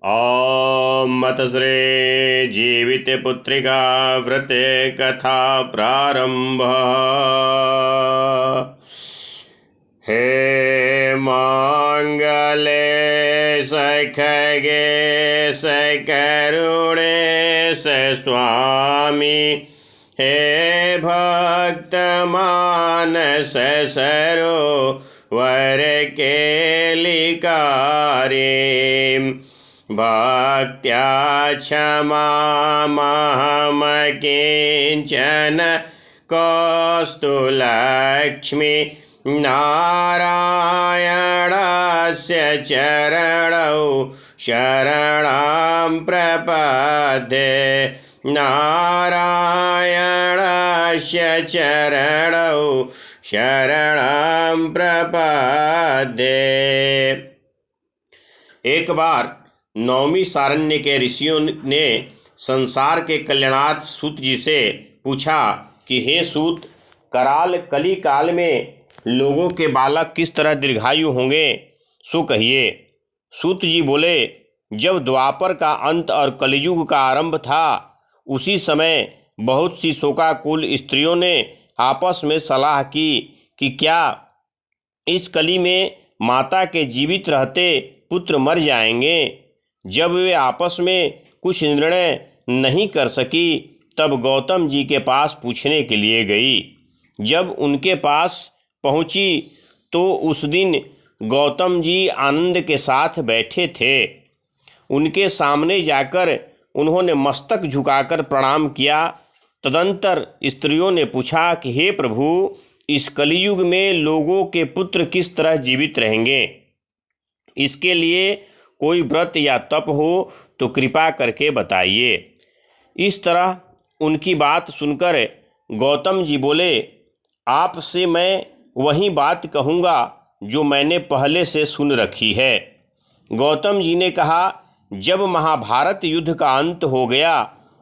ॐ मतश्री जीवितपुत्रिका व्रते कथा प्रारंभ। हे मंगले सखगे सकरुणे स्वामी, हे भक्त मानस सरोवर केलिकारे, भक्त्या क्षमामहं किञ्चन कौस्तुलक्ष्मी, नारायणस्य चरणौ शरणं प्रपद्ये, नारायणस्य चरणौ शरणं प्रपद्ये। एक बार नौमी सारण्य के ऋषियों ने संसार के कल्याणार्थ सूत जी से पूछा कि हे सूत, कराल कली काल में लोगों के बालक किस तरह दीर्घायु होंगे, सो कहिए। सूत जी बोले, जब द्वापर का अंत और कलियुग का आरंभ था, उसी समय बहुत सी शोकाकुल स्त्रियों ने आपस में सलाह की कि क्या इस कली में माता के जीवित रहते पुत्र मर जाएंगे। जब वे आपस में कुछ निर्णय नहीं कर सकी, तब गौतम जी के पास पूछने के लिए गई। जब उनके पास पहुंची तो उस दिन गौतम जी आनंद के साथ बैठे थे। उनके सामने जाकर उन्होंने मस्तक झुकाकर प्रणाम किया। तदंतर स्त्रियों ने पूछा कि हे प्रभु, इस कलियुग में लोगों के पुत्र किस तरह जीवित रहेंगे। इसके लिए कोई व्रत या तप हो तो कृपा करके बताइए। इस तरह उनकी बात सुनकर गौतम जी बोले, आपसे मैं वही बात कहूँगा जो मैंने पहले से सुन रखी है। गौतम जी ने कहा, जब महाभारत युद्ध का अंत हो गया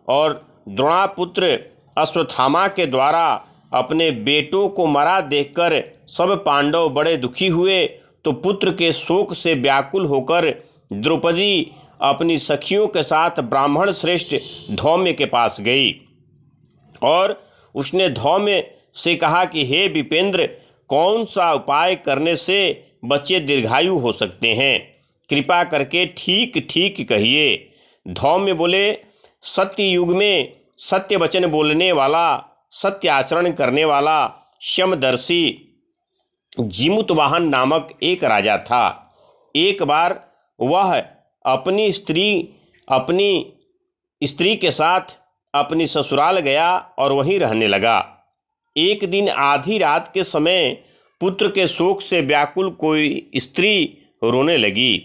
और द्रोणापुत्र अश्वत्थामा के द्वारा अपने बेटों को मरा देखकर सब पांडव बड़े दुखी हुए, तो पुत्र के शोक से व्याकुल होकर द्रौपदी अपनी सखियों के साथ ब्राह्मण श्रेष्ठ धौम्य के पास गई और उसने धौम्य से कहा कि हे विपेंद्र, कौन सा उपाय करने से बच्चे दीर्घायु हो सकते हैं, कृपा करके ठीक ठीक कहिए। धौम्य बोले, सत्य युग में सत्य वचन बोलने वाला, सत्य आचरण करने वाला समदर्शी जीमूतवाहन नामक एक राजा था। एक बार वह अपनी स्त्री के साथ अपनी ससुराल गया और वहीं रहने लगा। एक दिन आधी रात के समय पुत्र के शोक से व्याकुल कोई स्त्री रोने लगी,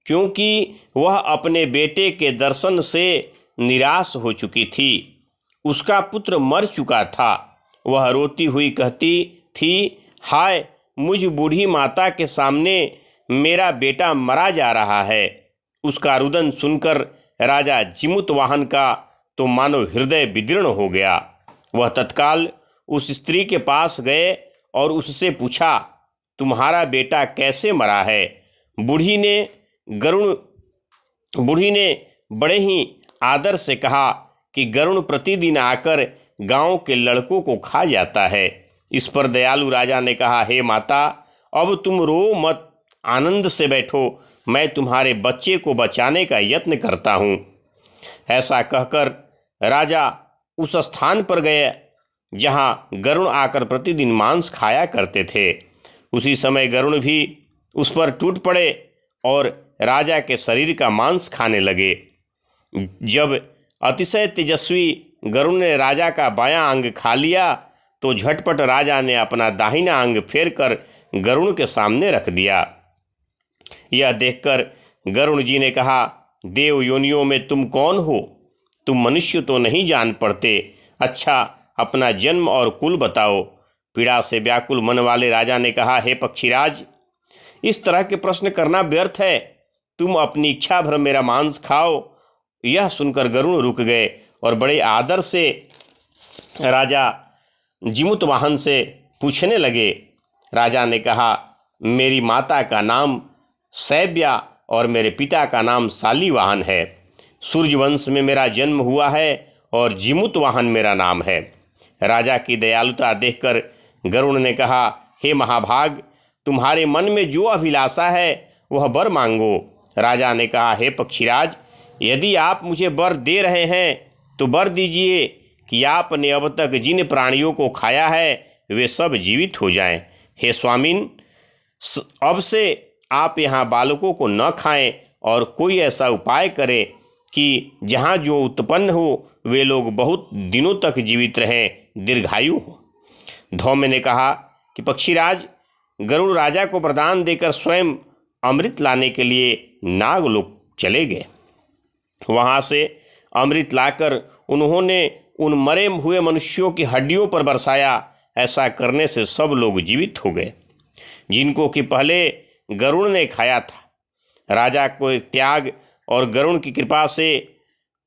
क्योंकि वह अपने बेटे के दर्शन से निराश हो चुकी थी। उसका पुत्र मर चुका था। वह रोती हुई कहती थी, हाय, मुझ बूढ़ी माता के सामने मेरा बेटा मरा जा रहा है। उसका रुदन सुनकर राजा जीमूतवाहन का तो मानो हृदय विदीर्ण हो गया। वह तत्काल उस स्त्री के पास गए और उससे पूछा, तुम्हारा बेटा कैसे मरा है। बूढ़ी ने बड़े ही आदर से कहा कि गरुण प्रतिदिन आकर गांव के लड़कों को खा जाता है। इस पर दयालु राजा ने कहा, हे माता, अब तुम रो मत, आनंद से बैठो, मैं तुम्हारे बच्चे को बचाने का यत्न करता हूँ। ऐसा कहकर राजा उस स्थान पर गए जहाँ गरुण आकर प्रतिदिन मांस खाया करते थे। उसी समय गरुण भी उस पर टूट पड़े और राजा के शरीर का मांस खाने लगे। जब अतिशय तेजस्वी गरुण ने राजा का बायां अंग खा लिया, तो झटपट राजा ने अपना दाहिना अंग फेर कर गरुण के सामने रख दिया। यह देखकर गरुण जी ने कहा, देव योनियों में तुम कौन हो? तुम मनुष्य तो नहीं जान पड़ते। अच्छा, अपना जन्म और कुल बताओ। पीड़ा से व्याकुल मन वाले राजा ने कहा, हे पक्षीराज, इस तरह के प्रश्न करना व्यर्थ है। तुम अपनी इच्छा भर मेरा मांस खाओ। यह सुनकर गरुण रुक गए और बड़े आदर से राजा जीमूतवाहन से पूछने लगे। राजा ने कहा, मेरी माता का नाम सैव्या और मेरे पिता का नाम शालिवाहन है। सूर्यवंश में मेरा जन्म हुआ है और जिमुतवाहन मेरा नाम है। राजा की दयालुता देखकर गरुड़ ने कहा, हे महाभाग, तुम्हारे मन में जो अभिलाषा है वह वर मांगो। राजा ने कहा, हे पक्षीराज, यदि आप मुझे वर दे रहे हैं तो वर दीजिए कि आपने अब तक जिन प्राणियों को खाया है वे सब जीवित हो जाएं। हे स्वामिन, अब से आप यहाँ बालकों को न खाएं और कोई ऐसा उपाय करें कि जहाँ जो उत्पन्न हो वे लोग बहुत दिनों तक जीवित रहें, दीर्घायु हो। धौम्य ने कहा कि पक्षीराज, गरुड़ राजा को वरदान देकर स्वयं अमृत लाने के लिए नागलोक चले गए। वहाँ से अमृत लाकर उन्होंने उन मरे हुए मनुष्यों की हड्डियों पर बरसाया। ऐसा करने से सब लोग जीवित हो गए जिनको कि पहले गरुड़ ने खाया था। राजा को त्याग और गरुड़ की कृपा से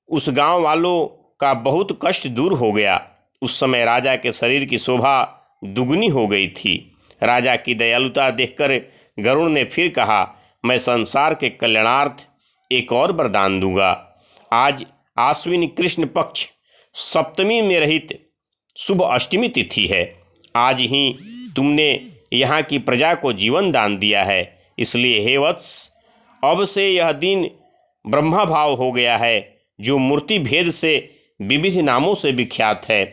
उस गांव वालों का बहुत कष्ट दूर हो गया। उस समय राजा के शरीर की शोभा दुगनी हो गई थी। राजा की दयालुता देखकर गरुड़ ने फिर कहा, मैं संसार के कल्याणार्थ एक और वरदान दूंगा। आज आश्विन कृष्ण पक्ष सप्तमी में रहित शुभ अष्टमी तिथि है। आज ही तुमने यहाँ की प्रजा को जीवन दान दिया है, इसलिए हे वत्स, अब से यह दिन ब्रह्मा भाव हो गया है, जो मूर्ति भेद से विविध नामों से विख्यात है।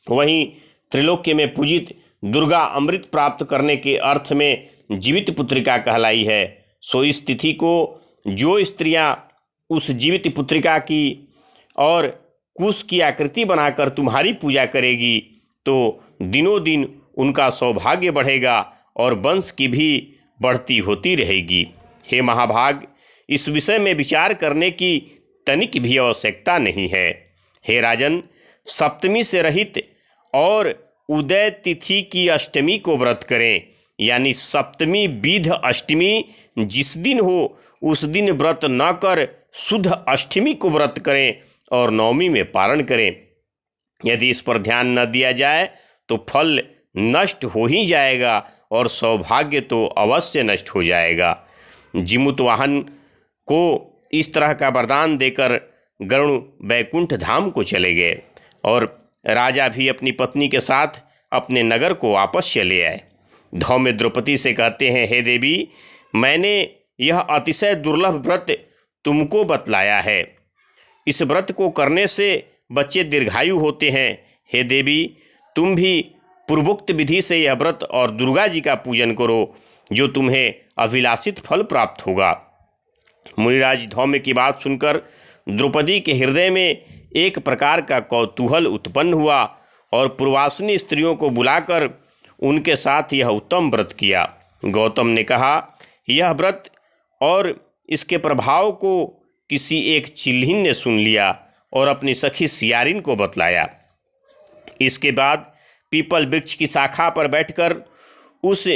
वहीं त्रिलोक्य में पूजित दुर्गा अमृत प्राप्त करने के अर्थ में जीवित पुत्रिका कहलाई है। सो इस तिथि को जो स्त्रियां उस जीवित पुत्रिका की और कुश की आकृति बनाकर तुम्हारी पूजा करेगी तो दिनों दिन उनका सौभाग्य बढ़ेगा और वंश की भी बढ़ती होती रहेगी। हे महाभाग, इस विषय में विचार करने की तनिक भी आवश्यकता नहीं है। हे राजन, सप्तमी से रहित और उदय तिथि की अष्टमी को व्रत करें, यानी सप्तमी विध अष्टमी जिस दिन हो उस दिन व्रत न कर शुद्ध अष्टमी को व्रत करें और नवमी में पारण करें। यदि इस पर ध्यान न दिया जाए तो फल नष्ट हो ही जाएगा और सौभाग्य तो अवश्य नष्ट हो जाएगा। जिमुतवाहन को इस तरह का वरदान देकर गरुड़ बैकुंठ धाम को चले गए और राजा भी अपनी पत्नी के साथ अपने नगर को वापस चले आए। धौम्य द्रौपदी से कहते हैं, हे देवी, मैंने यह अतिशय दुर्लभ व्रत तुमको बतलाया है। इस व्रत को करने से बच्चे दीर्घायु होते हैं। हे देवी, तुम भी पूर्वोक्त विधि से यह व्रत और दुर्गा जी का पूजन करो, जो तुम्हें अभिलाषित फल प्राप्त होगा। मुनिराज धौम्य की बात सुनकर द्रौपदी के हृदय में एक प्रकार का कौतूहल उत्पन्न हुआ और पूर्वासिनी स्त्रियों को बुलाकर उनके साथ यह उत्तम व्रत किया। गौतम ने कहा, यह व्रत और इसके प्रभाव को किसी एक चिल्हिन ने सुन लिया और अपनी सखी सियारिन को बतलाया। इसके बाद पीपल वृक्ष की शाखा पर बैठकर उस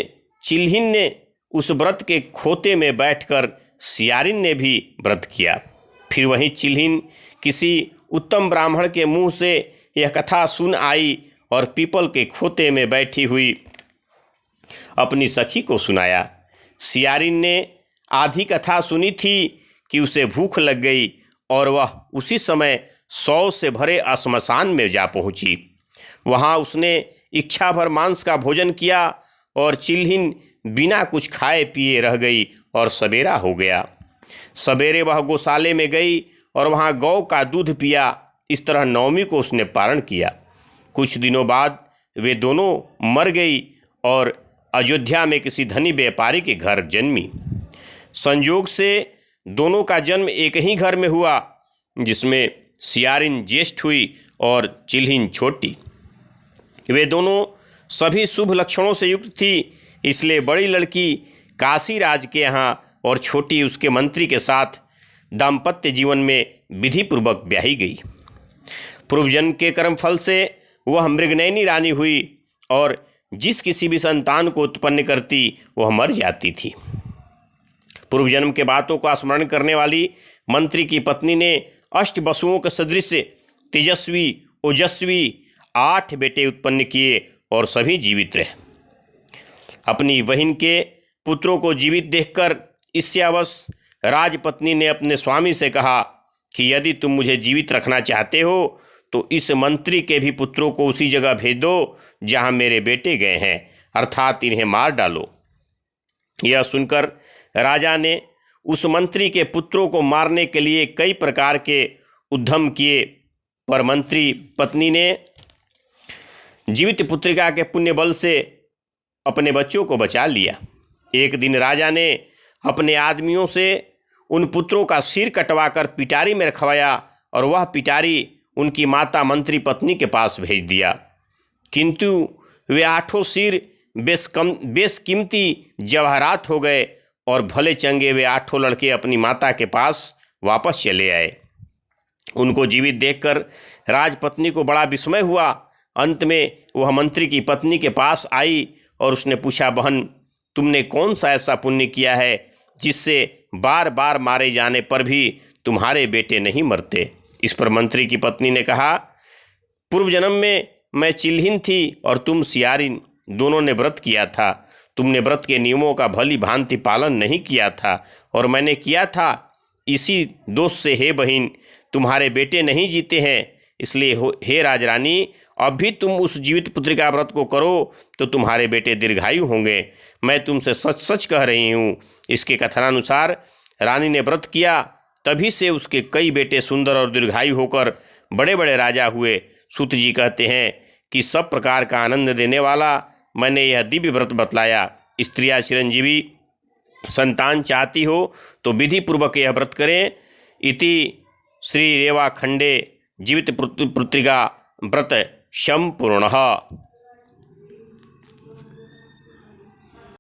चिल्हिन ने उस व्रत के खोते में बैठकर सियारिन ने भी व्रत किया। फिर वहीं चिल्हिन किसी उत्तम ब्राह्मण के मुंह से यह कथा सुन आई और पीपल के खोते में बैठी हुई अपनी सखी को सुनाया। सियारिन ने आधी कथा सुनी थी कि उसे भूख लग गई और वह उसी समय शव से भरे श्मशान में जा पहुंची। वहां उसने इच्छा भर मांस का भोजन किया और चिल्हिन बिना कुछ खाए पिए रह गई और सवेरा हो गया। सवेरे वह गौशाले में गई और वहां गौ का दूध पिया। इस तरह नवमी को उसने पारण किया। कुछ दिनों बाद वे दोनों मर गई और अयोध्या में किसी धनी व्यापारी के घर जन्मी। संयोग से दोनों का जन्म एक ही घर में हुआ, जिसमें सियारिन ज्येष्ठ हुई और चिल्हिन छोटी। वे दोनों सभी शुभ लक्षणों से युक्त थी, इसलिए बड़ी लड़की काशी राज के यहाँ और छोटी उसके मंत्री के साथ दाम्पत्य जीवन में विधिपूर्वक ब्याही गई। पूर्वजन्म के कर्मफल से वह मृगनयनी रानी हुई और जिस किसी भी संतान को उत्पन्न करती वह मर जाती थी। पूर्वजन्म के बातों का स्मरण करने वाली मंत्री की पत्नी ने अष्ट वसुओं के सदृश तेजस्वी ओजस्वी 8 बेटे उत्पन्न किए और सभी जीवित रहे। अपनी बहन के पुत्रों को जीवित देखकर ईर्ष्यावश राजपत्नी ने अपने स्वामी से कहा कि यदि तुम मुझे जीवित रखना चाहते हो तो इस मंत्री के भी पुत्रों को उसी जगह भेज दो जहां मेरे बेटे गए हैं, अर्थात इन्हें मार डालो। यह सुनकर राजा ने उस मंत्री के पुत्रों को मारने के लिए कई प्रकार के उद्यम किए, पर मंत्री पत्नी ने जीवित पुत्रिका के पुण्य बल से अपने बच्चों को बचा लिया। एक दिन राजा ने अपने आदमियों से उन पुत्रों का सिर कटवाकर पिटारी में रखवाया और वह पिटारी उनकी माता मंत्री पत्नी के पास भेज दिया, किंतु वे 8 सिर बेशकीमती जवाहरात हो गए और भले चंगे वे 8 लड़के अपनी माता के पास वापस चले आए। उनको जीवित देखकर राजपत्नी को बड़ा विस्मय हुआ। अंत में वह मंत्री की पत्नी के पास आई और उसने पूछा, बहन, तुमने कौन सा ऐसा पुण्य किया है जिससे बार बार मारे जाने पर भी तुम्हारे बेटे नहीं मरते? इस पर मंत्री की पत्नी ने कहा, पूर्व जन्म में मैं चिल्हिन थी और तुम सियारिन, दोनों ने व्रत किया था। तुमने व्रत के नियमों का भली भांति पालन नहीं किया था और मैंने किया था। इसी दोष से हे बहन, तुम्हारे बेटे नहीं जीते हैं। इसलिए हे राजरानी, अब भी तुम उस जीवित पुत्रिका व्रत को करो तो तुम्हारे बेटे दीर्घायु होंगे। मैं तुमसे सच सच कह रही हूँ। इसके कथनानुसार रानी ने व्रत किया, तभी से उसके कई बेटे सुंदर और दीर्घायु होकर बड़े बड़े राजा हुए। सूत जी कहते हैं कि सब प्रकार का आनंद देने वाला मैंने यह दिव्य व्रत बतलाया। स्त्रियाँ चिरंजीवी संतान चाहती हो तो विधि पूर्वक यह व्रत करें। इति श्री रेवा खंडे जीवित पुत्रिका व्रत संपूर्णः।